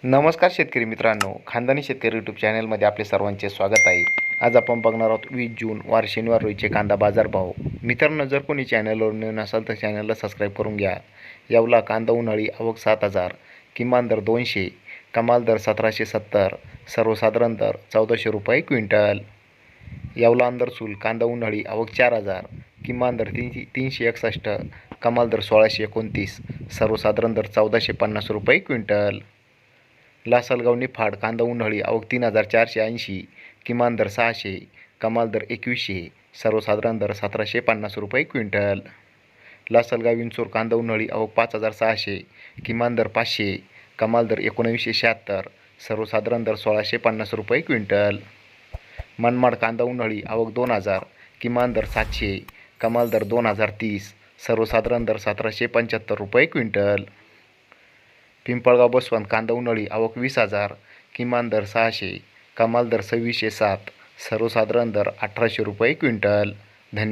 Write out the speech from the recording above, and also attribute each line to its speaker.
Speaker 1: नमस्कार शेतकरी मित्रांनो, खानदानी शेतकरी यूट्यूब चॅनलमध्ये आपले सर्वांचे स्वागत आहे। आज आपण बघणार आहोत 20 जून वार शनिवार रोजीचे कांदा बाजार भाव। मित्रांनो, जर कोणी चॅनलवर नवीन असाल तर चॅनलला सबस्क्राईब करून घ्या। यावला कांदा उन्हाळी आवक 7,000, किमान दर 200, कमाल दर 1770, सर्वसाधारण दर 1400 रुपये क्विंटल। यावला अंदरसूल कांदा उन्हाळी आवक 4,000, किमान दर 361, कमाल दर 1629, सर्वसाधारण दर 1450 रुपये क्विंटल। लासलगाव निफाड कांदा उन्हाळी आवक 3,480, किमान दर 600, कमाल दर 2100, सर्वसाधारण दर 1750 रुपये क्विंटल। लासलगाव विंचूर कांदा उन्हाळी आवक 5,600, किमान दर 500, कमाल दर 1976, सर्वसाधारण दर 1650 रुपये क्विंटल। मनमाड कांदा उन्हाळी आवक 2,000, किमान दर 700, कमाल दर 2,030, सर्वसाधारण दर 1775 रुपये क्विंटल। पिंपळगाव बसवंत कांदा उन्हाळी आवक 20,000, किमान दर 600, कमाल दर 2607, सर्वसाधारण दर 1800 रुपये क्विंटल। धन्यवाद।